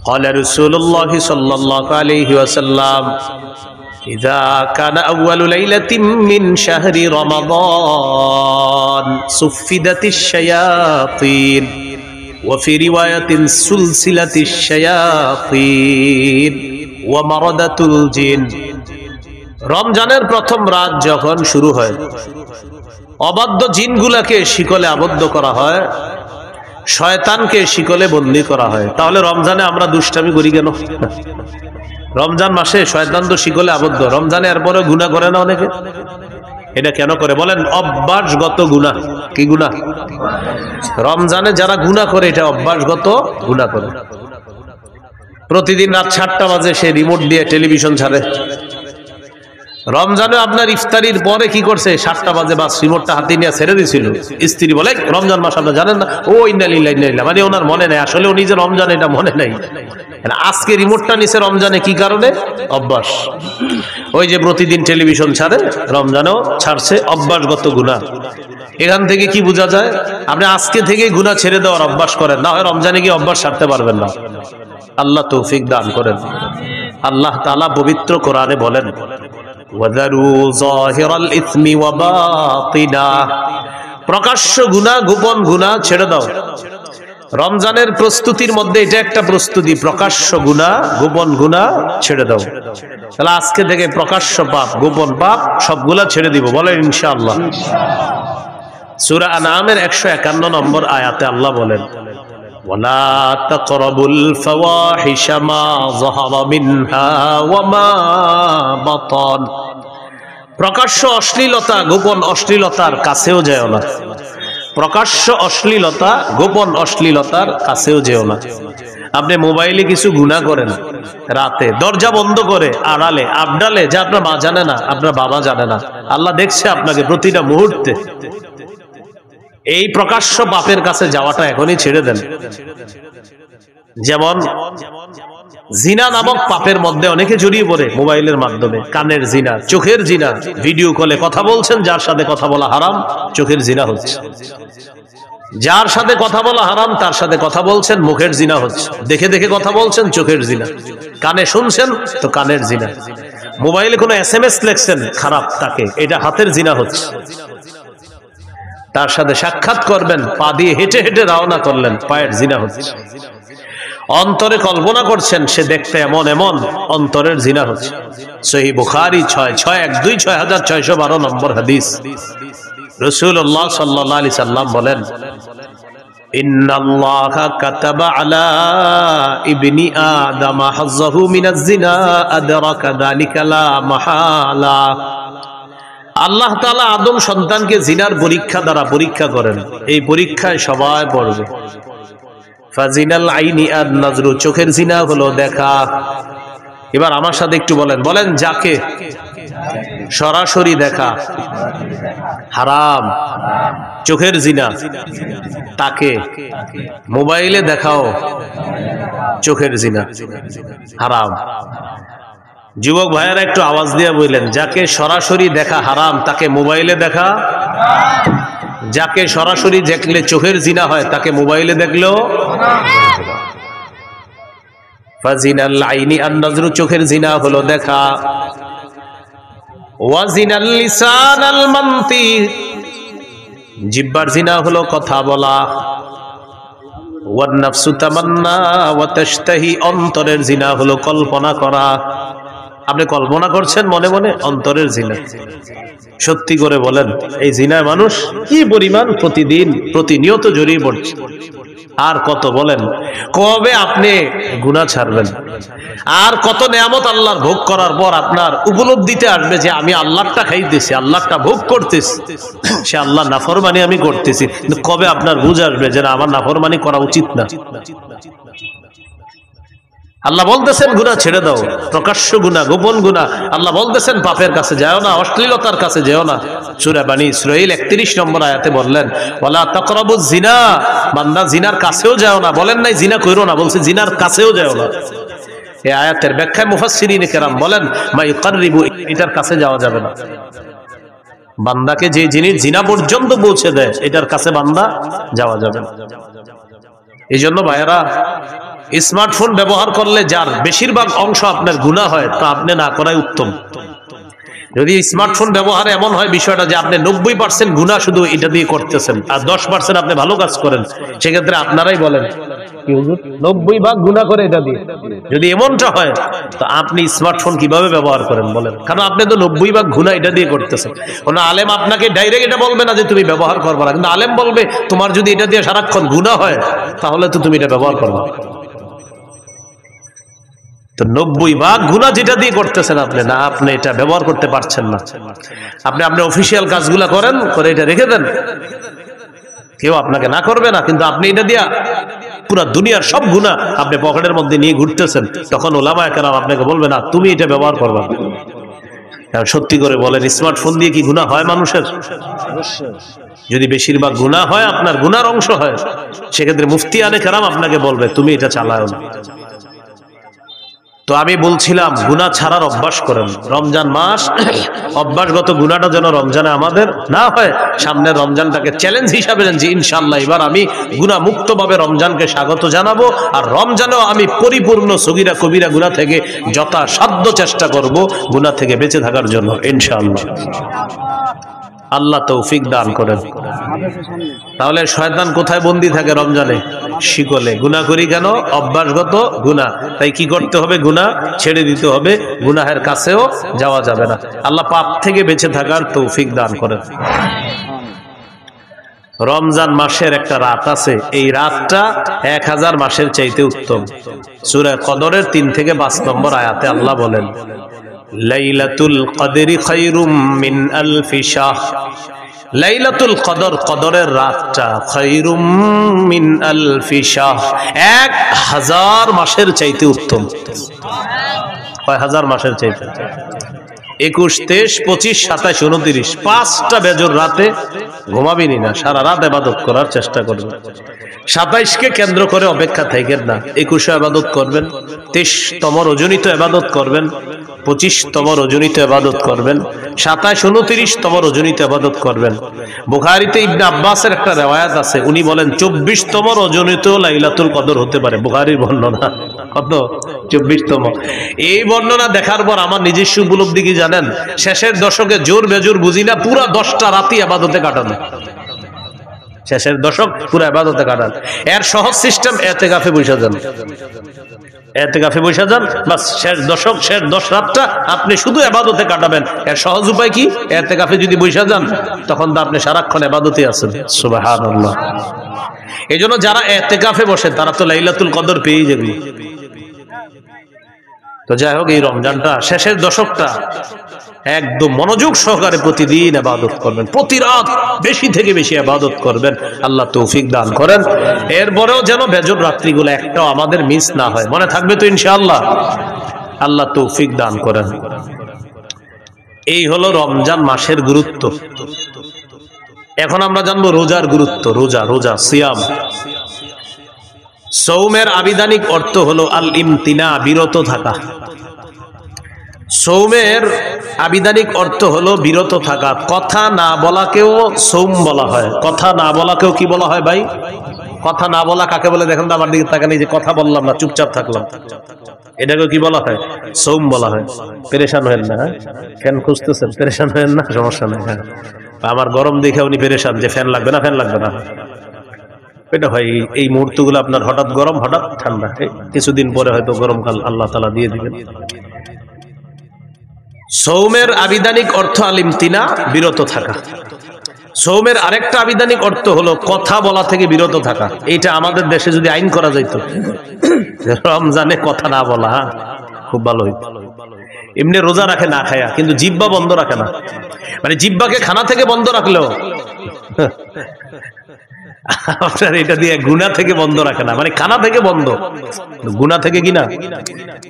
قال رسول الله صلى الله عليه وسلم إذا كان أول ليلة من شهر رمضان صفدت الشياطين وفي رواية سلسلة الشياطين ومردة الجن রমজানের প্রথম রাত যখন শুরু হয় অবাধ্য জিনগুলাকে শিকলে আবদ্ধ করা হয়, শয়তানকে শিকলে বন্দী করা হয়। তাহলে রমজানে আমরা দুষ্টামি করি কেন? রমজান মাসে শয়তান তো শিকলে আবদ্ধ, রমজানে এরপরে গুনাহ করে না অনেকে? এটা কেন করে বলেন? অভ্যাসগত গুনাহ। কি গুনাহ? রমজানে যারা গুনাহ করে এটা অভ্যাসগত গুনাহ করে। প্রতিদিন রাত 7টা বাজে সে রিমোট দিয়ে টেলিভিশন ছাড়ে। রমজানে আপনার ইফতারির পরে কি করছে? 7টা বাজে বাস রিমোটটা হাতে নিয়ে ছেড়ে দিয়েছিল। স্ত্রী বলে রমজান মাস আপনারা জানেন না? ও ইন্না লিল্লাহি ইন্না ইলাইহি, মানে ওনার মনে নাই, আসলে উনি যে রমজান এটা মনে নাই। আজকে রিমোটটা নিছে রমজানে, কি কারণে? অভ্যাস। ওই যে প্রতিদিন টেলিভিশন ছাড়ে, রমজানেও ছাড়ছে, অভ্যাসগত গুনাহ। এখান থেকে কি বোঝা যায়? আপনি আজকে থেকে গুনাহ ছেড়ে দেওয়ার অভ্যাস করেন, না হয় রমজানে গিয়ে অভ্যাস ছাড়তে পারবেন না। আল্লাহ তৌফিক দান করেন। আল্লাহ তাআলা পবিত্র কোরআনে বলেন, ওয়াযারু যাহিরাল ইসমি ওয়া বাতিনা, প্রকাশ্য গুনাহ গোপন গুনাহ ছেড়ে দাও। রমজানের প্রস্তুতির মধ্যে এটা একটা প্রস্তুতি, প্রকাশ্য গুনাহ গোপন গুনাহ ছেড়ে দাও। তাহলে আজকে থেকে প্রকাশ্য পাপ গোপন পাপ সবগুলা ছেড়ে দিব, বলেন ইনশাআল্লাহ। সূরা আনআমের 151 নম্বর আয়াতে আল্লাহ বলেন, ওয়ালা তাকরাবুল ফাওয়াহিশা মা যাহারা মিনহা ওয়া মা বাতান, প্রকাশ্য অশ্লীলতা গোপন অশ্লীলতার কাছেও যেও না। প্রকাশ্য অশ্লীলতা গোপন অশ্লীলতার কাছেও যেও না। আপনি মোবাইলে কিছু গুনাহ করেন, রাতে দরজা বন্ধ করে আড়ালে আবডালে, যা আপনার মা জানে না, আপনার বাবা জানে না, আল্লাহ দেখছে আপনাকে প্রতিটা মুহূর্তে। এই প্রকাশ্য পাপের কাছে যাওয়াটা এখনই ছেড়ে দেন। যেমন জিনা নামক পাপের মধ্যে অনেকে জড়িয়ে পড়ে মোবাইলের মাধ্যমে। কানের জিনা, চোখের জিনা, ভিডিও কলে কথা বলছেন, যার সাথে কথা বলা হারাম, চোখের জিনা হচ্ছে। যার সাথে কথা বলা হারাম তার সাথে কথা বলছেন, মুখের জিনা হচ্ছে। দেখে দেখে কথা বলছেন, চোখের জিনা। কানে শুনছেন তো কানের জিনা। মোবাইলে কোনো SMS লিখছেন খারাপ তাকে, এটা হাতের জিনা হচ্ছে। তার সাথে সাক্ষাৎ করবেন, পা দিয়ে হেঁটে হেঁটে রওনা করলেন, পায়ের জিনা হচ্ছে। অন্তরে কল্পনা করছেন সে দেখতে এমন এমন, অন্তরের জিনা হচ্ছে। সহিহ বুখারী 6612 নম্বর হাদিস। রাসূলুল্লাহ সাল্লাল্লাহু আলাইহি সাল্লাম বলেন, ইন্নাল্লাহা কাতাবা আলা ইবনি আদম হাযযাহু মিনাজ জিনা আদরাকা যালিকা লা মাহালা। আল্লাহ তাআলা আদম সন্তানকে জিনার পরীক্ষা দ্বারা পরীক্ষা করেন। এই পরীক্ষায় সবাই পড়বে। ফাজিনাল আইনি আন নাজরু, চোখের জিনা হলো দেখা। এবার আমার সাথে একটু বলেন, বলেন যাকে সরাসরি দেখা হারাম, চোখের জিনা, তাকে মোবাইলে দেখাও চোখের জিনা হারাম। যুবক ভাইয়েরা একটু আওয়াজ দিয়ে বললেন, যাকে সরাসরি দেখা হারাম তাকে মোবাইলে দেখা, যাকে সরাসরি দেখলে চোখের জিনা হয় তাকে মোবাইলে দেখলেও ফাজিনাল আইনি আন নাজরু, চোখের জিনা হলো দেখা। ওয়া জিনাল লিসানাল মানতিক, জিহ্বার জিনা হলো কথা বলা। ওয়ান নাফসু তামান্না ওয়া তাশতাহি, অন্তরের জিনা হলো কল্পনা করা। আপনি কল্পনা করছেন মনে মনে, অন্তরের জিনা। সত্যি করে বলেন, এই জিনায় মানুষ কি পরিমাণ প্রতিদিন প্রতিনিয়ত জড়িয়ে পড়ছে। আর কত বলেন, কবে আপনি গুনাহ ছাড়বেন? আর কত নেয়ামত আল্লাহর ভোগ করার পর আপনার উপলব্ধিতে আসবে যে আমি আল্লাহটা খাইতেছি, আল্লাহটা ভোগ করতেছি, সে আল্লাহ নাফরমানি আমি করতেছি। কিন্তু কবে আপনার বুঝ আসবে যে আমার নাফরমানি করা উচিত না? আল্লাহ বলতেছেন গুনাহ ছেড়ে দাও, প্রকাশ্য গুনাহ গোপন গুনাহ। আল্লাহ বলতেছেন পাপের কাছে যাও না, অশ্লীলতার কাছে যেও না। সূরা বনী ইসরাঈল 31 নম্বর আয়াতে বললেন, ওয়ালা তাকরাবুজ জিনা, বান্দা জিনার কাছেও যাও না। বলেন নাই জিনা কইরো না, বলছে জিনার কাছেও যাও না। এই আয়াতের ব্যাখ্যায় মুফাসসিরিনে কেরাম বলেন, মা ইউকাররিবু, এটার কাছে যাওয়া যাবে না। বান্দাকে যে জিনিস জিনা পর্যন্ত পৌঁছে দেয়, এটার কাছে বান্দা যাওয়া যাবে না। এই জন্য ভাইয়েরা, স্মার্টফোন ব্যবহার করলে যার বেশিরভাগ অংশ আপনার গুনাহ হয় তা আপনি না করাই উত্তম। যদি স্মার্টফোন ব্যবহার এমন হয় বিষয়টা যে আপনি 90% গুনাহ শুধু এটা দিয়ে করতেছেন আর 10% আপনি ভালো কাজ করেন, সেক্ষেত্রে আপনারাই বলেন কি হুজুর 90 ভাগ গুনাহ করে এটা দিয়ে। যদি এমনটা হয় তো আপনি স্মার্টফোন কিভাবে ব্যবহার করেন বলেন? কারণ আপনি তো 90 ভাগ গুনাহ এটা দিয়ে করতেছেন। কোন আলেম আপনাকে ডাইরেক্ট এটা বলবে না যে তুমি ব্যবহার করবে না, কিন্তু আলেম বলবে তোমার যদি এটা দিয়ে সারাক্ষণ গুনাহ হয় তাহলে তো তুমি এটা ব্যবহার করবে। তো 90 ভাগ গুনাহ যেটা দিয়ে করতেছেন আপনি না, আপনি এটা ব্যবহার করতে পারছেন না। আপনি আপনার অফিসিয়াল কাজগুলা করেন, করে এটা রেখে দেন, কেউ আপনাকে না করবে না, কিন্তু আপনি এটা দিয়া পুরো দুনিয়ার সব গুনাহ আপনি পকেটের মধ্যে নিয়ে ঘুরতেছেন, তখন ওলামায়ে কেরাম আপনাকে বলবে না তুমি এটা ব্যবহার করবে না। সত্যি করে বলেন, স্মার্টফোন দিয়ে কি গুনাহ হয় মানুষের? যদি বেশিরভাগ গুনাহ হয়, আপনার গুনার অংশ হয়, সেক্ষেত্রে মুফতিয়ানে কেরাম আপনাকে বলবে তুমি এটা চালাও না। তো আমি বলছিলাম গুনাহ ছাড়ার অভ্যাস করেন। রমজান মাস অভ্যাসগত গুনাহটা যেন রমজানে আমাদের না হয়। সামনের রমজানটাকে চ্যালেঞ্জ হিসাবে নেন যে ইনশাআল্লাহ এবার আমি গুনাহ মুক্তভাবে রমজানকে স্বাগত জানাবো, আর রমজানেও আমি পরিপূর্ণ সগীরা কবিরা গুনাহ থেকে যথাসাধ্য চেষ্টা করব গুনাহ থেকে বেঁচে থাকার জন্য ইনশাআল্লাহ। আল্লাহ তৌফিক দান করেন। তাহলে শয়তান কোথায় বন্দী থাকে? রমজানে শিকলে। গুনাহ করি কেন? অভ্যাসগত গুনাহ। তাই কি করতে হবে? গুনাহ ছেড়ে দিতে হবে, গুনাহের কাছেও যাওয়া যাবে না। আল্লাহ পাপ থেকে বেঁচে থাকার তৌফিক দান করেন। রমজান মাসের একটা রাত আছে, এই রাতটা 1000 মাসের চাইতে উত্তম। সূরা কদরের 3 থেকে 5 নম্বর আয়াতে আল্লাহ বলেন লাইলাতুল কদরি খায়রুম মিন আলফি শাহ। লাইলাতুল কদর, কদরের রাতটা, খায়রুম মিন আলফি শাহ, 1000 মাসের চাইতে উত্তম। কয় হাজার মাসের চাইতে? 21, 23, 25, 27, 29, 5টা বেজর রাতে ঘুমাবিনি না, সারা রাত ইবাদত করার চেষ্টা করবেন। 27কে কেন্দ্র করে অপেক্ষা থাকেন না, 21 ইবাদত করবেন, 23তম রজনীত ইবাদত করবেন, 25তম রজনীতে ইবাদত করবেন, 27, 29তম রজনীতে ইবাদত করবেন। বুখারীতে ইবনে আব্বাসের একটা riwayat আছে, উনি বলেন 24তম রজনীতেও লাইলাতুল কদর হতে পারে। বুখারীর বর্ণনা। কত? 24তম। এই বর্ণনা দেখার পর আমার নিজস্ব উপলব্ধি কি জানেন? শেষের দশকে জোর বেজোর বুঝি না, পুরা 10টা রাতই ইবাদতে কাটানো। শেষের দশক পুরো ইবাদতে কাটান। এর সহজ সিস্টেম, ইতিকাফে বসে যান। ইতিকাফে বসে যান, বাস শেষ দশক, শেষ 10 রাতটা আপনি শুধু ইবাদতে কাটাবেন। এর সহজ উপায় কি? ইতিকাফে যদি বসে যান তখন তো আপনি সারাক্ষণ ইবাদতে আছেন। সুবহানাল্লাহ। এইজন্য যারা ইতিকাফে বসে তারা তো লাইলাতুল কদর পেয়ে যাবে। তো যাই হোক, এই রমজানটা শেষের দশকটা একদম মনোযোগ সহকারে প্রতিদিন ইবাদত করবেন, প্রতি রাত বেশি থেকে বেশি ইবাদত করবেন। আল্লাহ তৌফিক দান করেন। এরপরেও যেন বেজর রাত্রিগুলো একটাও আমাদের মিস না হয়। মনে থাকবে তো ইনশাআল্লাহ? আল্লাহ তৌফিক দান করেন। এই হলো রমজান মাসের গুরুত্ব। এখন আমরা জানবো রোজার গুরুত্ব। রোজা, রোজা, সিয়াম। সৌমের আবিধানিক অর্থ হলো আল ইমতিনা, বিরত থাকা। সৌমের আবিধানিক অর্থ হলো বিরত থাকা। কথা না বলাকেও সৌম বলা হয়। কথা না বলাকেও কি বলা হয় ভাই? কথা না বলা কাকে বলে? দেখেন তো আমার দিকে তাকান, এই যে কথা বললাম না, চুপচাপ থাকলাম, এটাকে কি বলা হয়? সৌম বলা হয়। পেরেশান হয়েন না, ফ্যান খুঁজতেছেন, পেরেশান হয়েন না, সমস্যা নেই। হ্যাঁ, আমার গরম দেখে উনি পেরেশান যে ফ্যান লাগবে না, ফ্যান লাগবে না। এটা হয় এই মুহূর্তগুলো আপনার হঠাৎ গরম, হঠাৎ ঠান্ডা, কিছুদিন পরে হয়তো গরমকাল আল্লাহ তাআলা দিয়ে দিবেন। সৌমের আবিধানিক অর্থ আল ইমতিনা, বিরত থাকা। সৌমের আরেকটা আবিধানিক অর্থ হলো কথা বলা থেকে বিরত থাকা। এইটা আমাদের দেশে যদি আইন করা যাইত, রমজানে কথা না বলা, খুব ভালো হইত। এমনি রোজা রাখে না খায়া, কিন্তু জিহ্বা বন্ধ রাখে না। মানে জিহ্বাকে খানা থেকে বন্ধ রাখলেও আপনার এটা দিয়ে গুনাহ থেকে বন্ধ রাখে না, মানে খানা থেকে বন্ধ, গুনাহ থেকে কিনা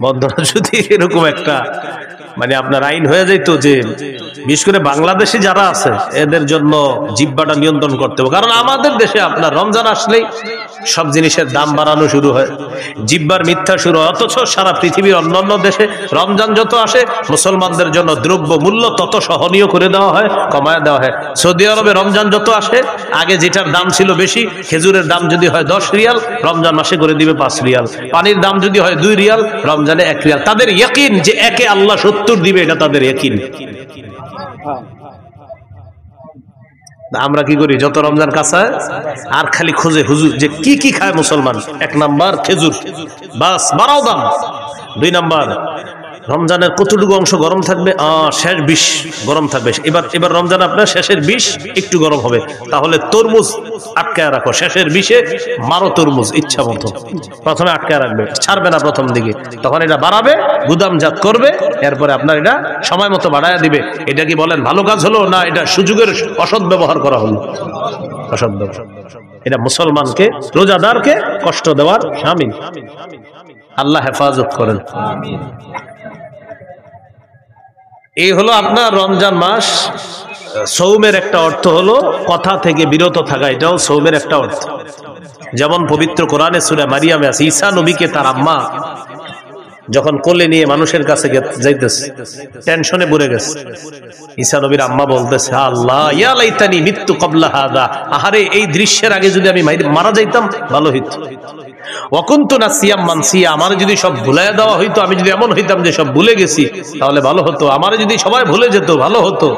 বন্ধ। যদি এরকম একটা মানে আপনার আইন হয়ে যাইতো যে বিশেষ করে বাংলাদেশে যারা আছে এদের জন্য জিহ্বাটা নিয়ন্ত্রণ করতে হবে। কারণ আমাদের দেশে আপনার রমজান আসলেই সব জিনিসের দাম বাড়ানো শুরু হয়, জিহ্বার মিথ্যা শুরু হয়। অথচ সারা পৃথিবীর অন্যান্য দেশে রমজান যত আসে মুসলমানদের জন্য দ্রব্য মূল্য তত সহনীয় করে দেওয়া হয়, কমায় দেওয়া হয়। সৌদি আরবে রমজান যত আসে আগে যেটার দাম ছিল বেশি, খেজুরের দাম যদি হয় 10 রিয়াল, রমজান মাসে করে দিবে 5 রিয়াল। পানির দাম যদি হয় 2 রিয়াল, রমজানে 1 রিয়াল। তাদের ইয়াকিন যে একে আল্লাহ 70 দিবে, এটা তাদের ইয়াকিন। আমরা কি করি, যত রমজান কাছে আর খালি খোঁজে হুজুর যে কি কি খায় মুসলমান। 1 নাম্বার খেজুর, বাস বাড়াও দাম। 2 নাম্বার রমজানের কতটুকু অংশ গরম থাকবে, শেষ 20 গরম থাকবে। এবার রমজান আপনার শেষের 20 একটু গরম হবে, তাহলে তরমুজ আটকায় রাখো, শেষের 20-এ মারো তরমুজ ইচ্ছা মতো। প্রথমে আটকায় রাখবে, ছাড়বে না প্রথম দিকে, তখন এটা বাড়াবে, গুদামজাত করবে, এরপরে আপনার এটা সময় মতো বাড়ায় দিবে। এটা কি বলেন ভালো কাজ হলো না এটা সুযোগের অসৎ ব্যবহার করা হলো? অসৎ ব্যবহার। এটা মুসলমানকে, রোজাদারকে কষ্ট দেওয়ার শামিল। আল্লাহ হেফাজত করেন। এই হলো আপনার রমজান মাস। সৌমের একটা অর্থ হলো কথা থেকে বিরত থাকা, এটাও সৌমের একটা অর্থ। যেমন পবিত্র কোরআনে সূরা মারিয়ামে আছে, ঈসা নবীকে তার আম্মা যখন কোলে নিয়ে মানুষের কাছে যাইতেছে, টেনশনে পড়ে গেছে। ঈসা নবীর আম্মা বলতেছে, আল্লাহ ইয়া লাইতানি মিততু ক্বাবলা হাদা, আহারে এই দৃশ্যের আগে যদি আমি মারা যাইতাম ভালো হইত। ওয়াকুনতু নাসিয়াম মানসিয়া, আমার যদি সব ভুলাইয়া দেওয়া হইতো, আমি যদি এমন হইতাম যে সব ভুলে গেছি তাহলে ভালো হতো। আমার যদি সবাই ভুলে যেত ভালো হতো,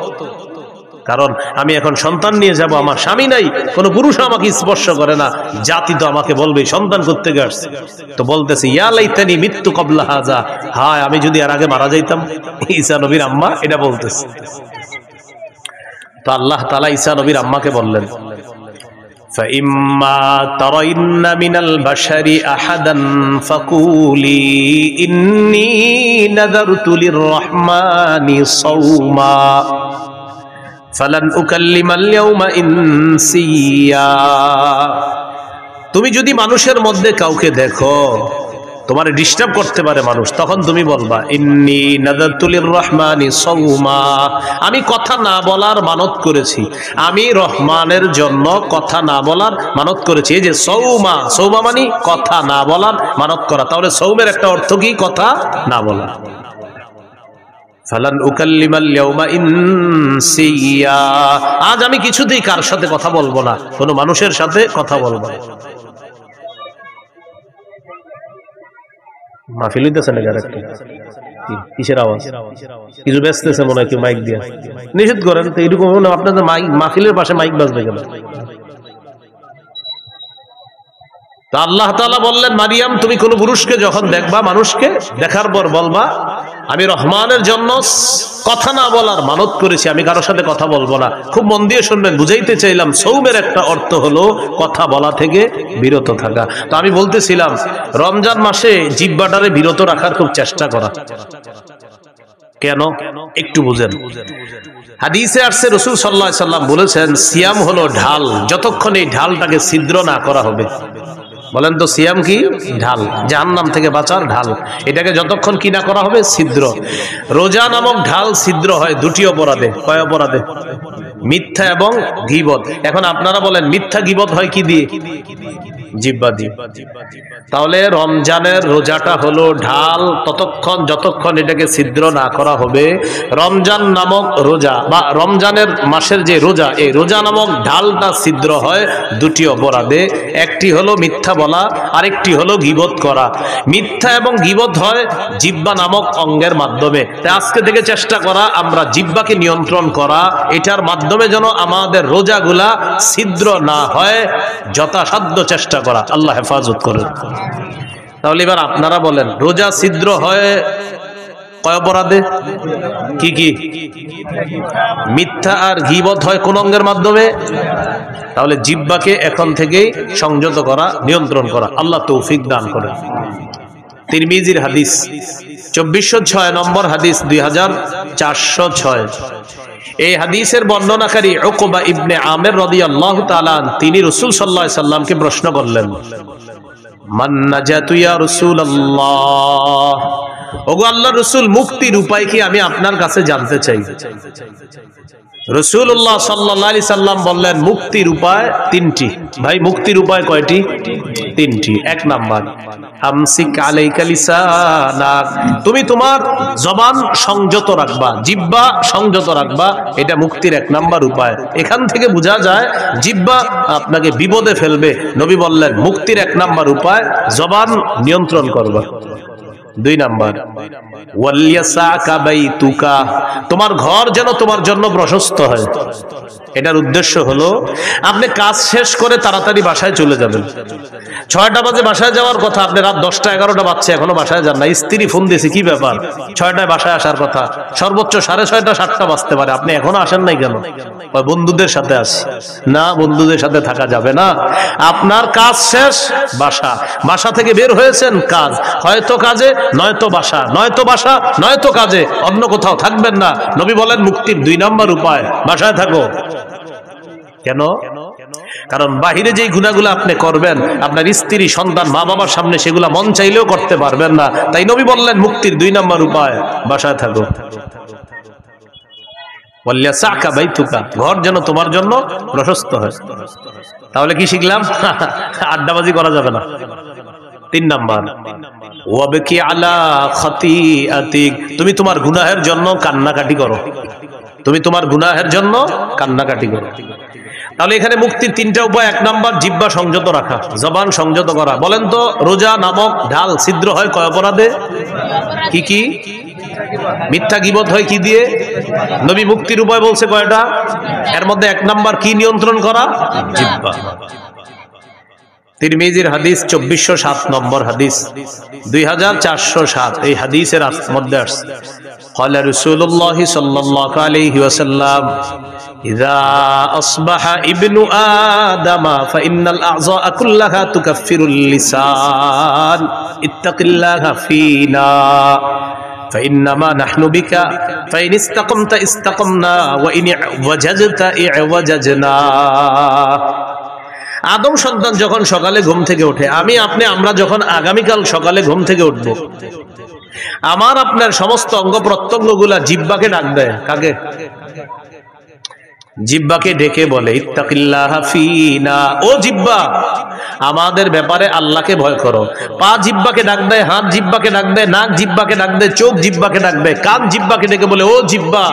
কারণ আমি এখন সন্তান নিয়ে যাব, আমার স্বামী নাই, কোনো পুরুষ আমাকে স্পর্শ করে না, জাতি তো আমাকে বলবে সন্তান করতে গেছে। তো বলতেছে ইয়া লাইতানি মিততু ক্বাবলা হাযা, হায় আমি যদি এর আগে মারা যাইতাম। ঈসা নবীর আম্মা এটা বলতেছে। তো আল্লাহ তাআলা ঈসা নবীর আম্মাকে বললেন, فَإِمَّا تَرَيِنَّ مِنَ الْبَشَرِ أَحَدًا فَقُولِي إِنِّي نَذَرْتُ لِلرَّحْمَنِ صَوْمًا فَلَنْ أُكَلِّمَ الْيَوْمَ إِنسِيًّا। তুমি যদি মানুষের মধ্যে কাউকে দেখো তোমার ডিস্টার্ব করতে পারে মানুষ, তখন তুমি বলবা ইন্নী নাযারতু লিররহমানি সাওমা, আমি কথা না বলার মানত করেছি, আমি রহমানের জন্য কথা না বলার মানত করেছি। এই যে সাওমা, সাওমা মানে কথা না বলার মানত করা। তাহলে সাওমের একটা অর্থ কি? কথা না বলা। ফালান উকাল্লিমাল ইয়াউমা ইনসিয়া, আজ আমি কিছুতেই কার সাথে কথা বলবো না, কোনো মানুষের সাথে কথা বলবো না। মাহফিল হইতেছে না যারা, কিসের আওয়াজ? কিছু বেচতেছে মনে হয় কেউ মাইক দিয়ে, নিষেধ করেন তো। এরকম আপনাদের মাহফিলের পাশে মাইক বাজবে কেন? তো আল্লাহ তাআলা বললেন, মারিয়াম তুমি কোন পুরুষকে যখন দেখবা, মানুষকে দেখার পর বলবা আমি রহমানের জন্য কথা না বলার মানত করেছি, আমি কারোর সাথে কথা বলবো না। খুব মন দিয়ে শুনবেন, বুঝাইতে চাইলাম সৌমের একটা অর্থ হলো কথা বলা থেকে বিরত থাকা। তো আমি বলতেছিলাম রমজান মাসে জিহ্বাটারে বিরত রাখার খুব চেষ্টা করা। কেন একটু বুঝেন। হাদিসে আসছে রাসূল সাল্লাল্লাহু আলাইহি সাল্লাম বলেছেন, সিয়াম হলো ঢাল, যতক্ষণ এই ঢালটাকে ছিদ্র না করা হবে। বলেন তো সিয়াম কি? ঢাল, জাহান্নাম থেকে বাঁচার ঢাল। এটাকে যতক্ষণ কি না করা হবে, ছিদ্র। রোজা নামক ঢাল ছিদ্র হয় দুটি অপরাধে। কয় অপরাধে? মিথ্যা এবং গীবত। এখন আপনারা বলেন মিথ্যা গীবত হয় কি দিয়ে? জিহ্বা দিয়ে। তাহলে রমজানের রোজাটা হলো ঢাল, ততক্ষণ যতক্ষণ এটাকে ছিদ্র না করা হবে। রমজান নামক রোজা বা রমজানের মাসের যে রোজা, এই রোজা নামক ঢালটা ছিদ্র হয় দুটি অপরাধে। একটি হলো মিথ্যা বলা, আরেকটি হলো গীবত করা। মিথ্যা এবং গীবত হয় জিহ্বা নামক অঙ্গের মাধ্যমে। তাই আজকে থেকে চেষ্টা করা আমরা জিহ্বাকে নিয়ন্ত্রণ করা, এটার মাধ্যমে যেন আমাদের রোজাগুলা ছিদ্র না হয়, যথাসাধ্য চেষ্টা করা। আল্লাহ হেফাজত করেন। তাহলে এবার আপনারা বলেন রোজা ছিদ্র হয় কয় অপরাধে? কি কি? মিথ্যা আর গীবত হয় কোন অঙ্গের মাধ্যমে? তাহলে জিহ্বাকে এখন থেকেই সংযত করা, নিয়ন্ত্রণ করা। আল্লাহ তৌফিক দান করেন। তিরমিজির হাদিস 2406 নম্বর হাদিস, 2406। এই হাদিসের বর্ণনাকারী উকবা ইবনে আমির রাদিয়াল্লাহু তাআলা তিনি রাসূল সাল্লাল্লাহু আলাইহি সাল্লামকে প্রশ্ন করলেন, মান নাজাতু ইয়া রাসূলুল্লাহ, ওগো আল্লাহর রাসূল, মুক্তির উপায় কি আমি আপনার কাছে জানতে চাই। রাসূলুল্লাহ সাল্লাল্লাহু আলাইহি সাল্লাম বললেন, মুক্তির উপায় তিনটি। ভাই, মুক্তির উপায় কয়টি? তিনটি। এক নাম্বার, আমসিক আলাইকা লিসানাক, তুমি তোমার জবান সংযত রাখবা, জিহ্বা সংযত রাখবা। এটা মুক্তির এক নাম্বার উপায়। এখান থেকে বোঝা যায় জিহ্বা আপনাকে বিপদে ফেলবে। নবী বললেন, মুক্তির এক নাম্বার উপায় জবান নিয়ন্ত্রণ করবা। দুই নাম্বার, ওয়ালিয়াসাকা বাইতুকা, তোমার ঘর যেন তোমার জন্য প্রশস্ত হয়। এটার উদ্দেশ্য হলো আপনি কাজ শেষ করে তাড়াতাড়ি বাসায় চলে যাবেন। 6টা বাজে বাসায় যাওয়ার কথা, আপনি রাত 10টা 11টা বাজছে এখনো বাসায় যান না। স্ত্রী ফোন দিয়েছে, কি ব্যাপার, 6টায় বাসায় আসার কথা, সর্বোচ্চ 6:30 7টা বাজতে পারে, আপনি এখনো আসেন নাই কেন? বন্ধুদের সাথে আসি। না, বন্ধুদের সাথে থাকা যাবে না। আপনার কাজ শেষ, বাসা, বাসা থেকে বের হয়েছেন কাজ, হয়তো কাজে নয়তো বাসা, নয়তো বাসা নয়তো কাজে, অন্য কোথাও থাকবেন না। নবী বলেন, মুক্তির 2 নাম্বার উপায় বাসায় থাকো। কেন? কারণ বাহিরে যেই গুনাহগুলো আপনি করবেন, আপনার স্ত্রী, সন্তান, মা বাবার সামনে সেগুলা মন চাইলেও করতে পারবেন না। তাই নবী বললেন, মুক্তির 2 নাম্বার উপায় বাসায় থাকো। ওয়ালিয়াসাকা বাইতুকা, ঘর যেন তোমার জন্য প্রশস্ত হয়। তাহলে কি শিখলাম? আড্ডাবাজি করা যাবে না। 3 নাম্বার, ওয়াবকি আলা খাতিআতিক, তুমি তোমার গুনাহের জন্য কান্নাকাটি করো। তুমি তোমার গুনাহের জন্য কান্নাকাটি করো। তাহলে এখানে মুক্তির 3টা উপায়। 1 নাম্বার, জিহ্বা সংযত রাখা, জবান সংযত করা। বলেন তো, রোজা নামক ঢাল ছিদ্র হয় কয় অপরাধে? কি কি? মিথ্যা গীবত হয় কি দিয়ে? নবী মুক্তির উপায় বলছে কয়টা? এর মধ্যে 1 নাম্বার কি নিয়ন্ত্রণ করা? জিহ্বা। তিরমিজির হাদিস 2407 নম্বর হাদিস, 2407, এই হাদিসের মধ্যে আসছে, ক্বালা রাসূলুল্লাহ সাল্লাল্লাহু আলাইহি ওয়াসাল্লাম, ইযা আসবাহা ইবনু আদামা ফাইন্নাল আ'যাআ কুল্লাহা তুকাফফিরুল লিসান ইত্তাকিল্লাহা ফীনা ফাইন্নামা নাহনু বিকা ফাইন ইসতাকামতা ইসতাকামনা ওয়া ইন ওয়াজাজতা ইওয়াজাজনা। আদম সন্তান যখন সকালে ঘুম থেকে ওঠে, আমি আপনি আমরা যখন আগামীকাল সকালে ঘুম থেকে উঠব, আমার আপনার সমস্ত অঙ্গ প্রত্যঙ্গগুলা জিহ্বাকে ডাক দেয়। কাকে? জিহ্বাকে ডেকে বলে, ইত্তাকিল্লাহা ফীনা, ও জিহ্বা আমাদের ব্যাপারে আল্লাহকে ভয় করো। পা জিহ্বাকে ডাক দেয়, হাত জিহ্বাকে ডাক দেয়, নাক জিহ্বাকে ডাক দেয়, চোখ জিহ্বাকে ডাক দেয়, কান জিহ্বাকে ডেকে বলে, ও জিহ্বা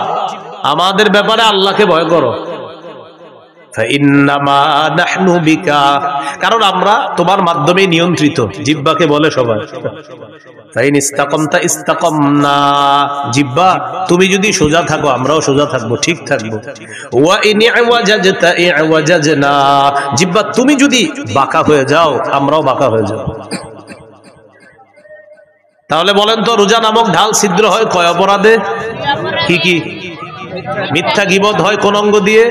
আমাদের ব্যাপারে আল্লাহকে ভয় করো। কারণ আমরা তোমার মাধ্যমে নিয়ন্ত্রিত। জিহ্বাকে বলে সবাই, জিহ্বা তুমি যদি সোজা থাকো আমরাও সোজা থাকবো, ঠিক থাকবো। জিহ্বা তুমি যদি বাঁকা হয়ে যাও আমরাও বাঁকা হয়ে যাও। তাহলে বলেন তো, রোজা নামক ঢাল ছিদ্র হয় কয় অপরাধে? কি কি? মিথ্যা গীবত হয় কোন অঙ্গ দিয়ে?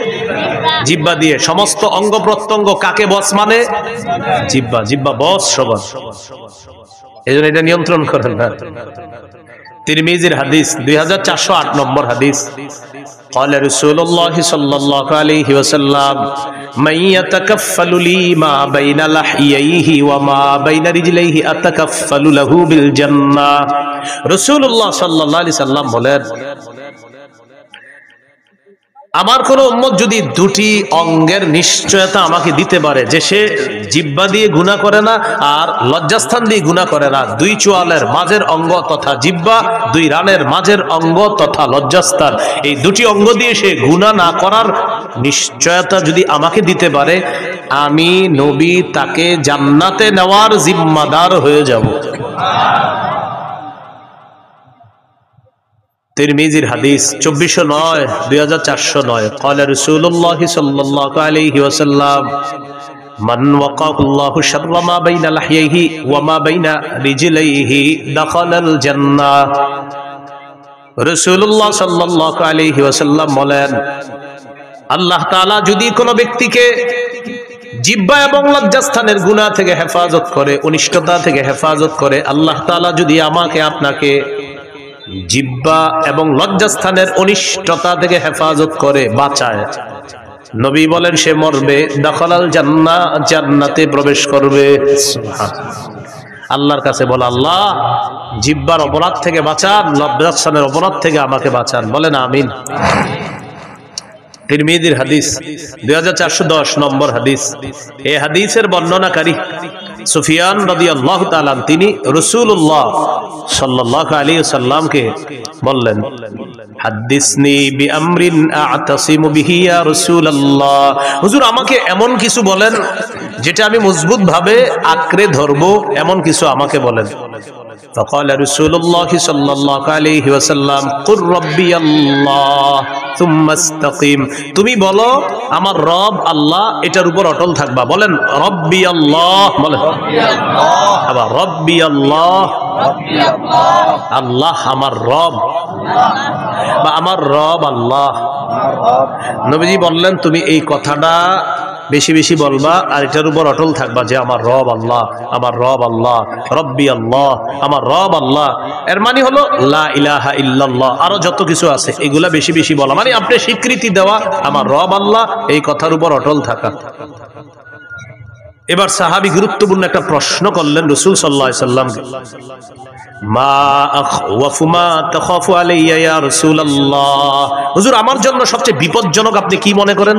জিহ্বা দিয়ে। সমস্ত অঙ্গ প্রত্যঙ্গ কাকে বস মানে? জিহ্বা। জিহ্বা বস সবার, এজন্য এটা নিয়ন্ত্রণ করেন না। তিরমিজির হাদিস 2408 নম্বর হাদিস, ক্বালা রাসূলুল্লাহ সাল্লাল্লাহু আলাইহি ওয়াসাল্লাম, মান ইয়াতাকাফফালু লি মা বাইনা লাহইয়াইহি ওয়া মা বাইনা রিজলাইহি আতাকাফফালু লাহু বিল জান্নাহ। রাসূলুল্লাহ সাল্লাল্লাহু আলাইহি সাল্লাম বলেন, আমার কোন উম্মত যদি 2টি অঙ্গের নিশ্চয়তা আমাকে দিতে পারে যে সে জিহ্বা দিয়ে গুনাহ করে না আর লজ্জাস্থান দিয়ে গুনাহ করে না, 2 চোয়ালের মাঝের অঙ্গ তথা জিহ্বা, 2 রানের মাঝের অঙ্গ তথা লজ্জাস্থান, এই 2টি অঙ্গ দিয়ে সে গুনাহ না করার নিশ্চয়তা যদি আমাকে দিতে পারে, আমি নবী তাকে জান্নাতে নেওয়ার জিম্মাদার হয়ে যাব। তিরমিজির হাদিস 2409 ক্বালা রাসূলুল্লাহ সাল্লাল্লাহু আলাইহি ওয়াসাল্লাম, মান ওয়াকাল্লাহু শাররা মা বাইনা লাহইহি ওয়া মা বাইনা রিজলাইহি দাখালাল জান্নাহ। রাসূলুল্লাহ সাল্লাল্লাহু আলাইহি ওয়াসাল্লাম বলেন, আল্লাহ তাআলা যদি কোনো ব্যক্তিকে জিহ্বা এবং লজ্জাস্থানের গুনাহ থেকে হেফাজত করে, অনিষ্টতা থেকে হেফাজত করে, আল্লাহ তাআলা যদি আমাকে আপনাকে জিহ্বা এবং লজ্জাস্থানের অনিষ্টতা থেকে হেফাজত করে, বাঁচায়, নবী বলেন সে মরবে, দাখালাল জান্নাহ, জান্নাতে প্রবেশ করবে। আল্লাহর কাছে বলো, আল্লাহ জিহ্বার অপরাধ থেকে বাঁচান, লজ্জাস্থানের অপরাধ থেকে আমাকে বাঁচান। বলেন আমিন। তিরমিজির হাদিস 2410 নম্বর হাদিস। এই হাদিসের বর্ণনাকারী সুফিয়ান রাদিয়াল্লাহু তাআলা তিনি রাসূলুল্লাহ সাল্লাল্লাহু আলাইহি ওয়াসাল্লামকে বললেন, হাদিসনি বিআমরিন আ'তাসিমু বিহি ইয়া রাসূলুল্লাহ, হুজুর আমাকে এমন কিছু বলেন যেটা আমি মজবুত ভাবে আঁকড়ে ধরবো, এমন কিছু আমাকে বলেন। فقال رسول الله صلى الله عليه وسلم قل ربي الله ثم استقيم, তুমি বলো আমার রব আল্লাহ, এটার উপর অটল থাকবা। বলেন রব্বি আল্লাহ, বলেন আবার রব্বি আল্লাহ, আল্লাহ আমার রব বা আমার রব আল্লাহ। নবীজি বললেন তুমি এই কথাটা বেশি বেশি বলবা আর এটার উপর অটল থাকবা যে আমার রব আল্লাহ, আমার রব আল্লাহ, রব্বি আল্লাহ, আমার রব আল্লাহ। এর মানে হলো লা ইলাহা ইল্লাল্লাহ, আরো যত কিছু আছে এগুলা বেশি বেশি বলা, মানে আপনি স্বীকৃতি দেওয়া আমার রব আল্লাহ, এই কথার উপর অটল থাকা। এবার সাহাবী গুরুত্বপূর্ণ একটা প্রশ্ন করলেন রাসূল সাল্লাল্লাহু আলাইহি সাল্লামকে, মা আখওয়াফু মা তাখাফু আলাইয়া ইয়া রাসূলুল্লাহ, হুজুর আমার জন্য সবচেয়ে বিপজ্জনক আপনি কি মনে করেন?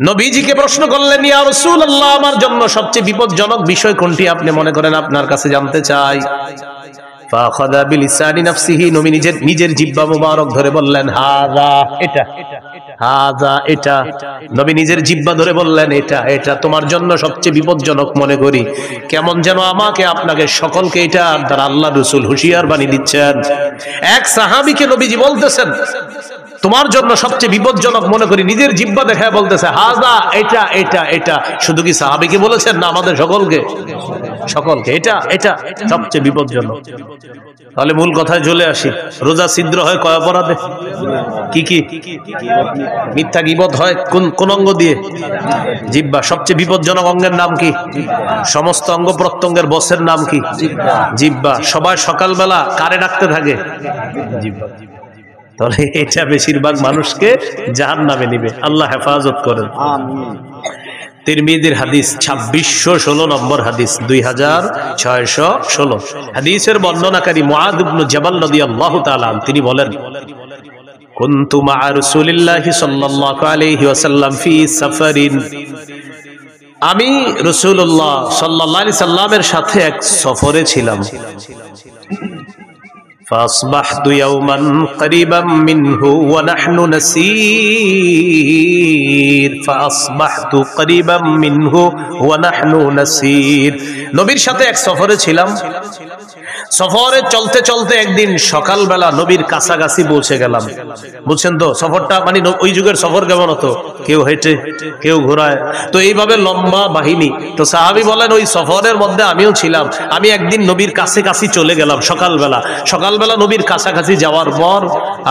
নবীজিকে প্রশ্ন করলেন, ইয়া রাসূলুল্লাহ আমার জন্য সবচেয়ে বিপজ্জনক বিষয় কোনটি আপনি মনে করেন, আপনার কাছে জানতে চাই। ফাখাযা বিলিসানি নাফসিহি, নবী নিজের জিহ্বা মুবারক ধরে বললেন হাযা, এটা, হাযা এটা। নবী নিজের জিহ্বা ধরে বললেন এটা, এটা তোমার জন্য সবচেয়ে বিপজ্জনক মনে করি। কেমন যেন আমাকে আপনাকে সকলকে এটা দ্বারা আল্লাহ রাসূল হুঁশিয়ার বানিয়ে দিচ্ছেন। এক সাহাবীকে নবীজি বলতেছেন তোমার জন্য সবচেয়ে বিপজ্জনক মনে করি, নিজের জিহ্বা দেখায় বলতেছে হাযা, এটা এটা এটা। শুধু কি সাহাবীকে বলেছেন না আমাদের সকলকে? সকলকে এটা এটা সবচেয়ে বিপজ্জনক। তাহলে মূল কথায় চলে আসি, রোজা ছিদ্র হয় কয় অপরাধে? কি কি? মিথ্যা গীবত হয় কোন অঙ্গ দিয়ে? জিহ্বা। সবচেয়ে বিপজ্জনক অঙ্গের নাম কি? সমস্ত অঙ্গ প্রত্যঙ্গের বসের নাম কি? জিহ্বা। সবাই সকালবেলা কারে ডাকতে থাকে? জিহ্বা। তাহলে এটা বেশিরভাগ মানুষকে জাহান্নামে নিবে, আল্লাহ হেফাজত করেন। তিরমিজির হাদিস 2616 নম্বর হাদিস, 2616 হাদিসের বর্ণনাকারী মুআদ ইবনে জাবাল রাদিয়াল্লাহু তাআলা তিনি বলেন, কুনতু মা রাসূলিল্লাহি সাল্লাল্লাহু আলাইহি ওয়াসাল্লাম ফি সাফারিন, আমি রাসূলুল্লাহ সাল্লাল্লাহু আলাইহি সাল্লামের সাথে এক সফরে ছিলাম। فأصبحت يوما قريبا منه ونحن نسير فأصبحت قريبا منه ونحن نسير, নবীর সাথে এক সফরে ছিলাম। সফরে চলতে চলতে একদিন সকালবেলা নবীর কাছাকাছি পৌঁছে গেলাম। বুঝছেন তো সফরটা, মানে ওই যুগের সফর কেমন হতো, কেউ হেঁটে কেউ ঘোড়ায়, তো এইভাবে লম্বা বাহিনী। তো সাহাবী বলেন ওই সফরের মধ্যে আমিও ছিলাম। আমি একদিন নবীর কাছাকাছি চলে গেলাম সকালবেলা নবীর কাছাকাছি যাওয়ার পর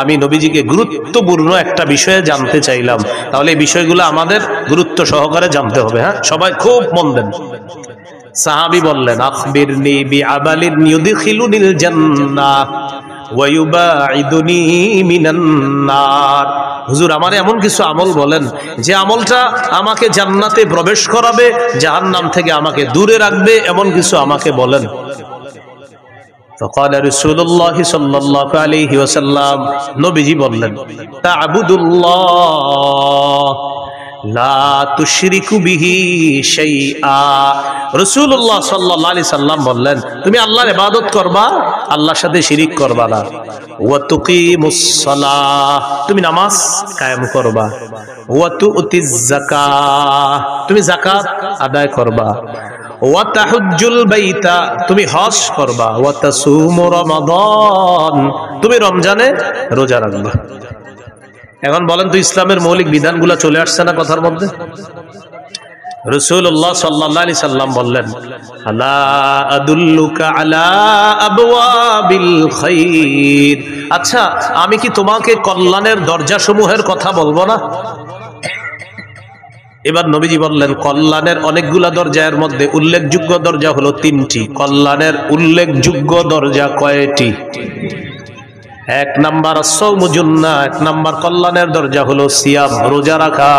আমি নবীজিকে গুরুত্বপূর্ণ একটা বিষয়ে জানতে চাইলাম। তাহলে এই বিষয়গুলো আমাদের গুরুত্ব সহকারে জানতে হবে। হ্যাঁ, সবাই খুব মন দেন। সাহাবী বললেন, আখবিরনি বিআমালিন ইউদখিলুনিল জান্নাহ ওয়া ইউবাঈদুনি মিনান নার, হুজুর আমার এমন কিছু আমল বলেন যে আমলটা আমাকে জান্নাতে প্রবেশ করাবে, জাহান্নাম থেকে আমাকে দূরে রাখবে, এমন কিছু আমাকে বলেন। فقال رسول الله صلى الله عليه وسلم, নবীজি বললেন, তা'বুদুল্লাহ লা তুশরিকু বিহি শাইআ। রাসূলুল্লাহ সাল্লাল্লাহু আলাইহি সাল্লাম বললেন, তুমি আল্লাহর ইবাদত করবা, আল্লাহর সাথে শিরিক করবা না। ওয়া তুকিমুস সালাহ, তুমি নামাজ কায়েম করবা। ওয়া তুতিজ যাকাত, তুমি যাকাত আদায় করবা। ওয়া তাহুজ্জুল বাইতা, তুমি হজ করবা। ওয়া তাসুমু রমাদান, তুমি রমজানে রোজা রাখবা। এখন বলেন তো ইসলামের মৌলিক বিধানগুলো চলে আসছে না কথার মধ্যে? রাসূলুল্লাহ সাল্লাল্লাহু আলাইহি সাল্লাম বললেন, আলা আদুল্লুকা আলা আবওয়াবিল খাইর, আচ্ছা আমি কি তোমাকে কল্যাণের দরজাসমূহের কথা বলবো না? এবার নবীজি বললেন, কল্যাণের অনেকগুলা দরজার মধ্যে উল্লেখযোগ্য দরজা হলো 3টি। কল্যাণের উল্লেখযোগ্য দরজা কয়টি? 1 নাম্বার সাওমু জুন্নাহ, 1 নাম্বার কল্যাণের দরজা হলো সিয়াম, রোজা রাখা।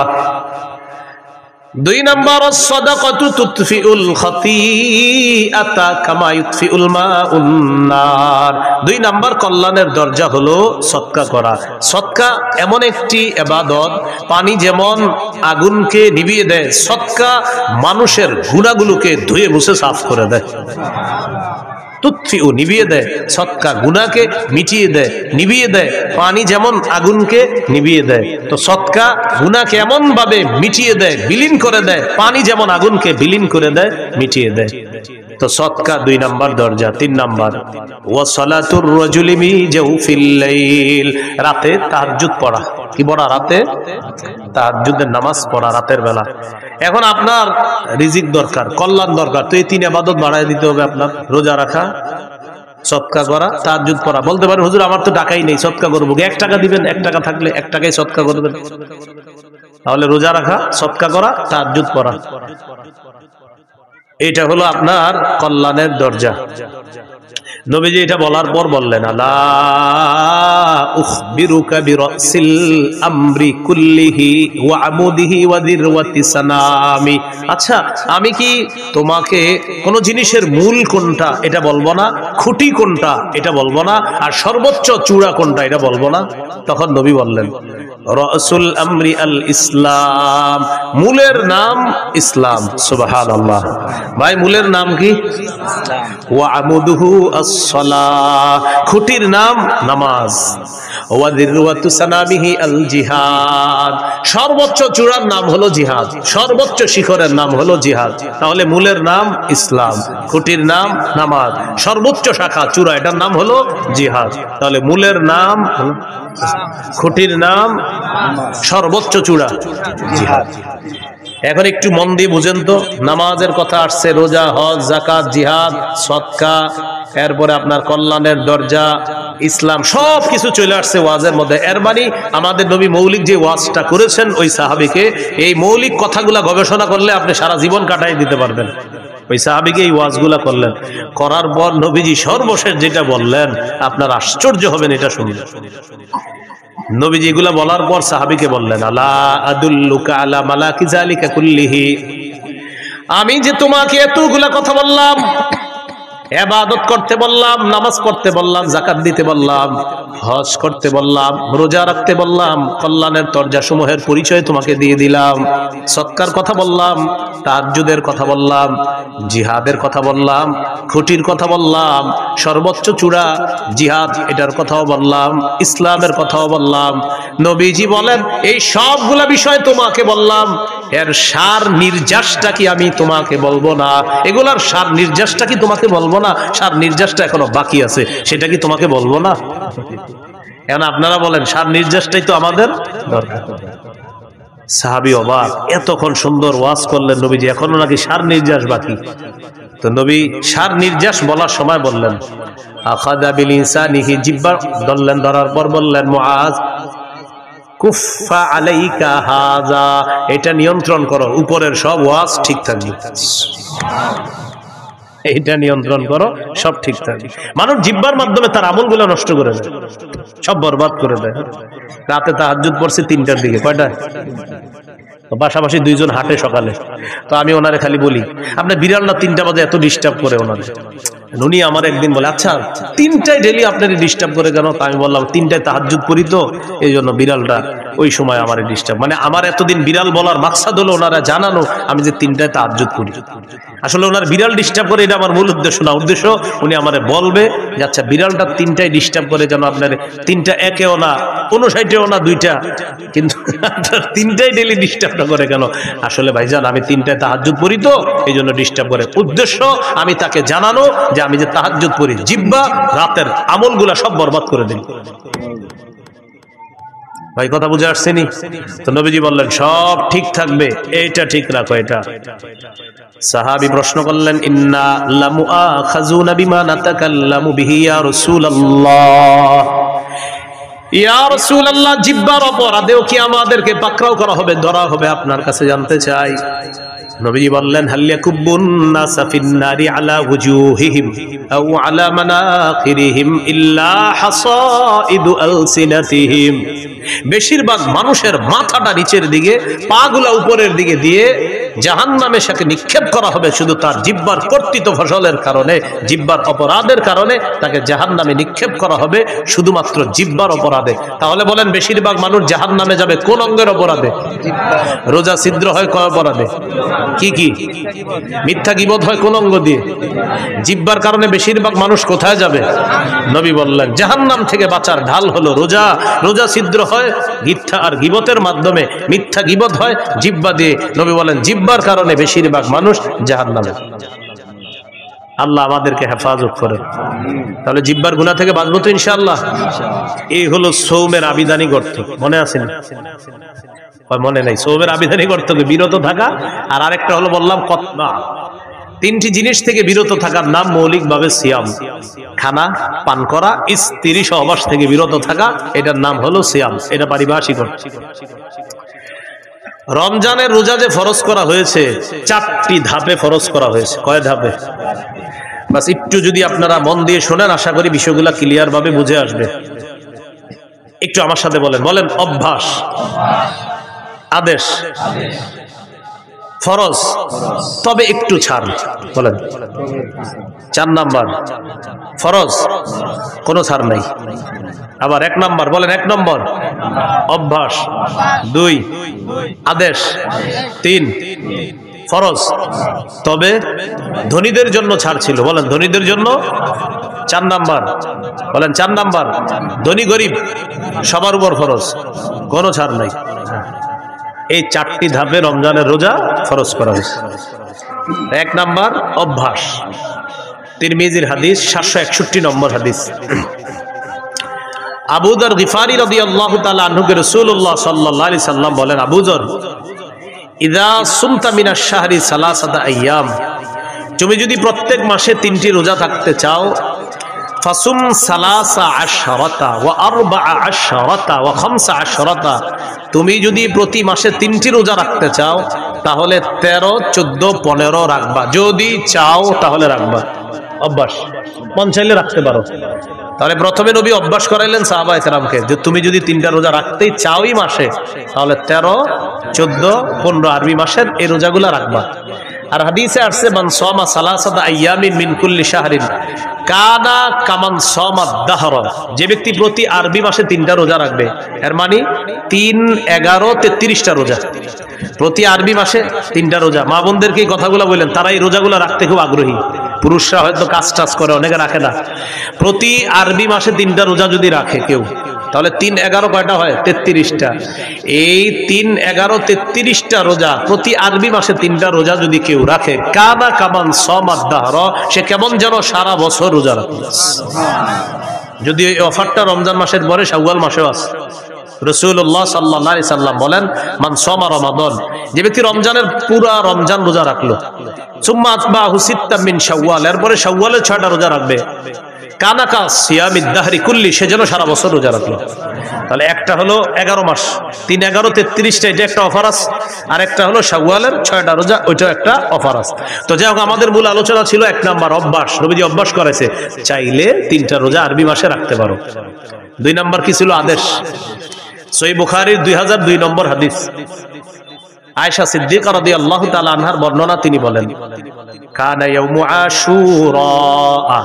দুই নাম্বার সাদাকাতু তুতফিউল খাতিআতা কামা ইউতফিউল মাউন নার। দুই নাম্বার কল্যাণের দরজা হলো সদকা করা। সদকা এমন একটি ইবাদত, পানি যেমন আগুনকে নিভিয়ে দেয়, সদকা মানুষের গুনাহগুলোকে ধুয়ে মুছে সাফ করে দেয়। তুতফিউ নিভিয়ে দেয়, সদকা গুনাহকে মিটিয়ে দেয়, নিভিয়ে দেয়। পানি যেমন আগুনকে নিভিয়ে দেয়, তো সদকা গুনাহকে এমন ভাবে মিটিয়ে দেয়, বিলীন করে দেয়, পানি যেমন আগুনকে বিলীন করে দেয়, মিটিয়ে দেয়। তো সদকা দুই নাম্বার দরজা। তিন নাম্বার ওয়া সালাতুর রাজুলি মি জাওফিল লাইল, রাতে তাহাজ্জুদ পড়া। কি পড়া? রাতে তাহাজ্জুদের নামাজ পড়া রাতের বেলা। এখন আপনার রিজিক দরকার, কল্যাণ দরকার, তো এই তিন ইবাদত বাড়ায় দিতে হবে আপনার। রোজা রাখা, সদকা করা, তাহাজ্জুদ পড়া। বলতে পারেন হুজুর আমার তো টাকাই নেই, সদকা করবো। 1 টাকা দিবেন, 1 টাকা থাকলে 1 টাকায় সদকা করবেন। তাহলে রোজা রাখা, সদকা করা, তাহাজ্জুদ পড়া, এটা হলো আপনার কল্যাণের দরজা। নবীজি এটা বলার পর বললেন, আলা উখবিরুকা বিরাসিল আমরি কুল্লিহি ওয়া আমুদিহি ওয়া দিরওয়াতি সানামি। আচ্ছা, আমি কি তোমাকে কোন জিনিসের মূল কোনটা এটা বলবো না, খুঁটি কোনটা এটা বলবো না, আর সর্বোচ্চ চূড়া কোনটা এটা বলবো না? তখন নবী বললেন, রাসুল আমরি আল ইসলাম, মূলের নাম ইসলাম। সুবহানাল্লাহ। ভাই মূলের নাম কি? ওয়া আমুদুহু as-সালাহ, খুঁটির নাম নামাজ। ওয়া দিরওয়াতু সানামিহি আল জিহাদ, সর্বোচ্চ চূড়ার নাম হলো জিহাদ, সর্বোচ্চ শিখরের নাম হলো জিহাদ। তাহলে মূলের নাম ইসলাম, খুঁটির নাম নামাজ, সর্বোচ্চ শাখা চূড়া এটার নাম হলো জিহাদ। তাহলে মূলের নাম, খুঁটির নাম, সর্বোচ্চ চূড়া জিহাদ। এখন একটু মন দিয়ে বুঝেন তো, নামাজের কথা আসছে, রোজা, হজ, যাকাত, জিহাদ, সদকা, এরপরে আপনার কল্যাণের দরজা, ইসলাম, সব কিছু চলে আসছে ওয়াজের মধ্যে। এর মানে আমাদের নবী মৌলিক যে ওয়াজটা করেছেন ওই সাহাবীকে, এই মৌলিক কথাগুলা গবেষণা করলে আপনি সারা জীবন কাটাই দিতে পারবেন। ওই সাহাবীকে এই ওয়াজগুলা করলেন, করার পর নবীজি সর্বশেষ যেটা বললেন আপনার আশ্চর্য হবেন এটা শুনলে। নবীজি এগুলা বলার পর সাহাবীকে বললেন, আলা আদুল্লুকা আলা মালাকি যালিকা কুল্লিহি, আমি যে তোমাকে এতগুলা কথা বললাম, ইবাদত করতে বললাম, নামাজ পড়তে বললাম, যাকাত দিতে বললাম, হজ করতে বললাম, রোজা রাখতে বললাম, কল্যাণের দরজা সমূহের পরিচয় তোমাকে দিয়ে দিলাম, সদকার কথা বললাম, তাহাজ্জুদের কথা বললাম, জিহাদের কথা বললাম, খুঁটির কথা বললাম, সর্বোচ্চ চূড়া জিহাদ এটার কথাও বললাম, ইসলামের কথাও বললাম। নবীজি বলেন এই সবগুলা বিষয় তোমাকে বললাম, এর সার নির্যাসটা কি আমি তোমাকে বলবো না? এগুলার সার নির্যাসটা কি তোমাকে বলবো না? সার নির্যাসটা এখনো বাকি আছে, সেটা কি তোমাকে বলবো না? এখন আপনারা বলেন সার নির্যাসটাই তো আমাদের দরকার। সাহাবী অবাক, এতক্ষণ সুন্দর ওয়াজ করলেন নবীজি, এখনো নাকি সার নির্যাস বাকি। তো নবী সার নির্যাস বলার সময় বললেন, আখাযা বিল ইনসানিহি, জিহ্বা ধরলেন, ধরার পর বললেন, মুআজ কুফা আলাইকা হাযা, এটা নিয়ন্ত্রণ করো, উপরের সব ওয়াজ ঠিক থাকবে। এটা নিয়ন্ত্রণ করো, সব ঠিক থাকবে। মানুষ জিহ্বার মাধ্যমে তার আমলগুলো নষ্ট করে দেয়, সব বরবাদ করে দেয়। রাতে তাহাজ্জুদ পড়ছি 3টার দিকে, কয়টা? পাশাপাশি 2 জন হাঁটে সকালে, তো আমি ওনারে খালি বলি, আপনার বিড়ালটা 3টা বাজে এত ডিস্টার্ব করে ওনারে। উনি আমার একদিন বলে, আচ্ছা 3টায় ডেলি আপনার ডিস্টার্ব করে কেন? আমি বললাম 3টায় তাহাজ্জুদ পড়ি তো, এই জন্য বিড়ালটা ওই সময় আমার ডিস্টার্ব। মানে আমার এতদিন বিড়াল বলার মাকসাদ হলো ওনারা জানানো আমি যে 3টায় তাহাজ্জুদ পড়ি। আসলে ওনার বিড়াল ডিস্টার্ব করে এটা আমার মূল উদ্দেশ্য না। উদ্দেশ্য উনি আমারে বলবে যে আচ্ছা বিড়ালটা 3টায় ডিস্টার্ব করে, যেন আপনার 3টা একেও না, 59ও না, 2টা, কিন্তু 3টায় ডেলি ডিস্টার্ব করে কেন? আসলে ভাইজান আমি 3টায় তাহাজ্জুদ পড়ি তো, এই জন্য ডিস্টার্ব করে। উদ্দেশ্য আমি তাকে জানানো যে আমি যে তাহাজ্জুদ পড়ি, জিহ্বা রাতের আমলগুলা সব বরবাদ করে দিই। ভাই কথা বুঝে আসছেনি? তো নবীজি বললেন সব ঠিক থাকবে, এইটা ঠিক রাখো। এটা সাহাবী প্রশ্ন করলেন, ইন্না লামুআখাযুনা বিমা নাতাকাল্লামু বিহি ইয়া রাসূলুল্লাহ, ইয়া রাসূলুল্লাহ, জিহ্বার অপরাধেও কি আমাদেরকে পাকড়াও করা হবে, ধরা হবে? আপনার কাছে জানতে চাই। নবী বললেন, হাল ইয়াকুবুন নাসা ফিন নারি আলা ওয়ুজুহিহিম আও আলা মানাখিরিহিম ইল্লা হাসাইদু আলসিনাতিহিম, বেশিরভাগ মানুষের মাথাটা নিচের দিকে, পাগুলা উপরের দিকে দিয়ে জাহান্নামে সেকে নিক্ষেপ করা হবে শুধু তার জিহ্বার কর্তৃত ফসলের কারণে, জিহ্বার অপরাধের কারণে তাকে জাহান্নামে নিক্ষেপ করা হবে শুধুমাত্র জিহ্বার অপরাধে। তাহলে বলেন বেশিরভাগ মানুষ জাহান্নামে যাবে কোন অঙ্গের অপরাধে? রোজা ছিদ্র হয় কয় অপরাধে? কি কি? মিথ্যা গীবত হয় কোন অঙ্গ দিয়ে? জিহ্বার কারণে বেশিরভাগ মানুষ কোথায় যাবে? নবী বললেন জাহান্নাম থেকে বাঁচার ঢাল হলো রোজা। রোজা ছিদ্র হয় মিথ্যা আর গীবতের মাধ্যমে, মিথ্যা গীবত হয় জিহ্বা দিয়ে। নবী বলেন জিহ্বার কারণে বেশিরভাগ মানুষ জাহান্নামে। আল্লাহ আমাদেরকে হেফাজত করে। তাহলে জিহ্বার গুনাহ থেকে বাঁচবো তো ইনশাআল্লাহ। এই হলো সৌমের আবিধানিক অর্থ। মনে আছে না? মনে নাই? সৌমের আবিধানিক অর্থ বিরত থাকা, আর আরেকটা হলো বললাম কতনা। তিনটি জিনিস থেকে বিরত থাকার নাম মৌলিকভাবে সিয়াম। খানা পান করা, স্ত্রী সহবাস থেকে বিরত থাকা, এটার নাম হলো সিয়াম। এটা পারিভাষিক অর্থ। রমজানের রোজা যে ফরজ করা হয়েছে 4টি ধাপে ফরজ করা হয়েছে। কয় ধাপে? বাস একটু যদি আপনারা মন দিয়ে শোনেন আশা করি বিষয়গুলো ক্লিয়ার ভাবে বুঝে আসবে। একটু আমার সাথে বলেন। বলেন অভ্যাস, আদেশ, ফরজ, তবে একটু ছাড়। বলেন 4 নাম্বার ফরজ, কোনো ছাড় নাই। আবার 1 নাম্বার, বলেন 1 নম্বর অভ্যাস, 2 আদেশ, 3 ফরজ, তবে ধনীদের জন্য ছাড় ছিল। বলেন ধনীদের জন্য 4 নাম্বার। বলেন 4 নাম্বার ধনী গরিব সবার উপর ফরজ, কোনো ছাড় নাই। এই 4টি ধাপে রমজানের রোজা ফরজ করা হয়েছে। 1 নাম্বার অভ্যাস, তিরমিজির হাদিস, 761 নম্বর হাদিস। আবু যর গিফারি রাদিয়াল্লাহু তাআলা আনহুকে রাসূলুল্লাহ সাল্লাল্লাহু আলাইহি সাল্লাম বলেন, আবু যর ইযা সুমতা মিনাশ শাহরি সালাসাতা আইয়াম, তুমি যদি প্রত্যেক মাসে 3টি রোজা থাকতে চাও, ফাসুম সালাসা আশরাতা ওয়া আরবাআ আশরাতা ওয়া খামসা আশরাতা, তুমি যদি প্রতি মাসে 3টি রোজা রাখতে চাও তাহলে 13, 14, 15 রাখবা। যদি চাও তাহলে রাখবা। অভ্যাস, মন চাইলে রাখতে পারো। তাহলে প্রথমে নবী অভ্যাস করাইলেন সাহাবায়ে কেরামকে যে তুমি যদি 3টা রোজা রাখতেই চাওই মাসে তাহলে 13, 14, 15 আরবি মাসের এই রোজাগুলো রাখবা। আর হাদিসে আসছে মান সামা সালাসাতা আইয়ামিন মিন কুল্লি শাহরিন কানা কামান সামা দাহর, যে ব্যক্তি প্রতি আরবি মাসে 3টা রোজা রাখবে, এর মানে 3, 11, 33টা রোজা। প্রতি আরবি মাসে 3টা রোজা। মা বোনদেরকে এই কথাগুলো বললেন, তারা এই রোজাগুলো রাখতে খুব আগ্রহী। পুরুষরা হয়তো কাজ টাজ করে, অনেকে রাখে না। প্রতি আরবি মাসে 3টা রোজা যদি রাখে কেউ, তাহলে 3, 11 কয়টা হয়? 33টা। এই 3, 11, 33টা রোজা, প্রতি আরবি মাসে 3টা রোজা যদি কেউ রাখে, কানা কামান সামাদ দাহর, সে কেমন যেন সারা বছর রোজা রাখে। যদি এই অফারটা রমজান মাসের পরে শাওয়াল মাসেও আছে। রাসূলুল্লাহ সাল্লাল্লাহু আলাইহি সাল্লাম বলেন, মান সামা রমাদান, যে ব্যক্তি রমজানের পুরা রমজান রোজা রাখলো, সুম্মা আতবাহু সিত্তাম মিন শাওয়াল, এরপরে শাওয়ালের 6টা রোজা রাখবে, কানাকা সিয়ামিদ দাহরি কুল্লি, সে যেন সারা বছর রোজা রাখলো। তাহলে একটা হলো 11 মাস, 3, 11, 33টা, এটা একটা অফার আছে। আর একটা হলো শাওয়ালের 6টা রোজা, ওইটাও একটা অফার আছে। তো যাই হোক, আমাদের মূল আলোচনা ছিল 1 নাম্বার অভ্যাস। নবীজি অভ্যাস করেছে, চাইলে 3টা রোজা আরবি মাসে রাখতে পারো। 2 নাম্বার কি ছিল? আদেশ। সহিহ বুখারীর 2002 নম্বর হাদিস, আয়েশা সিদ্দিকা রাদিয়াল্লাহু তাআলা আনহার বর্ণনা, তিনি বলেন, কানা ইয়াউমু আশুরা,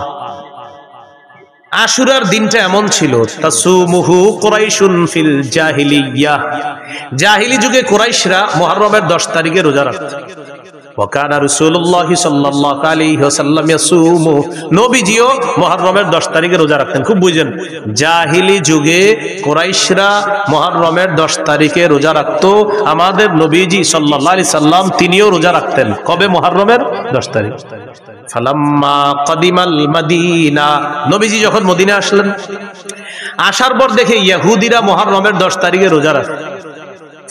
আশুরার দিনটা এমন ছিল, তাসুমুহু কুরাইশুন ফিল জাহিলিয়াহ, জাহিলি যুগে কুরাইশরা মুহররমের 10 তারিখে রোজা রাখত। ওয়া কানা রাসূলুল্লাহ সাল্লাল্লাহু আলাইহি ওয়াসাল্লাম ইয়াসুমু, নবীজিও মুহররমের 10 তারিখে রোজা রাখতেন। খুব বুঝেন, জাহিলি যুগে কুরাইশরা মুহররমের 10 তারিখে রোজা রাখতো। আমাদের নবীজি সাল্লাল্লাহু আলাইহি সাল্লাম তিনিও রোজা রাখতেন। কবে? মুহররমের 10 তারিখ। ফালাম্মা কাদিমাল মাদিনা, নবীজি যখন মদিনা আসলেন, আসার পর দেখে ইহুদিরা মুহররমের 10 তারিখে রোজা রাখে।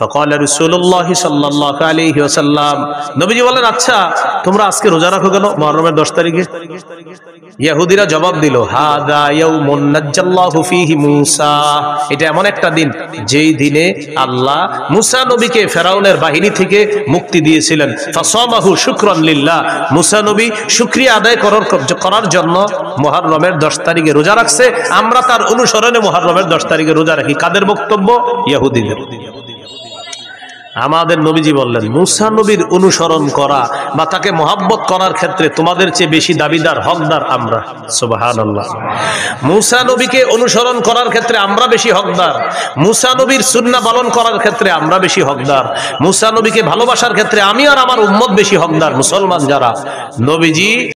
فقال رسول الله صلى الله عليه وسلم, নবীজি বলেন, আচ্ছা তোমরা আজকে রোজা রাখো কেন মুহররমের 10 তারিখে? ইহুদিরা জবাব দিল, হাদা ইয়াউমুন নাজ্জাল্লাহু ফীহি মূসা, এটা এমন একটা দিন যেই দিনে আল্লাহ মুসা নবীকে ফেরাউনের বাহিনী থেকে মুক্তি দিয়েছিলেন। ফাসামাহু শুকরান লিল্লাহ, মুসা নবী শুকরিয়া আদায় করার জন্য মুহররমের 10 তারিখে রোজা রাখছে। আমরা তার অনুসরণে মুহররমের 10 তারিখে রোজা রাখি। কাদের বক্তব্য? ইহুদিদের। আমাদের নবীজি বললেন মুসা নবীর অনুসরণ করা বা তাকে মহাব্বত করার ক্ষেত্রে তোমাদের চেয়ে বেশি দাবিদার হকদার আমরা। সুবহানাল্লাহ। মুসা নবীকে অনুসরণ করার ক্ষেত্রে আমরা বেশি হকদার, মুসা নবীর সুন্নাহ পালন করার ক্ষেত্রে আমরা বেশি হকদার, মুসা নবীকে ভালোবাসার ক্ষেত্রে আমি আর আমার উম্মত বেশি হকদার। মুসলমান যারা, নবীজি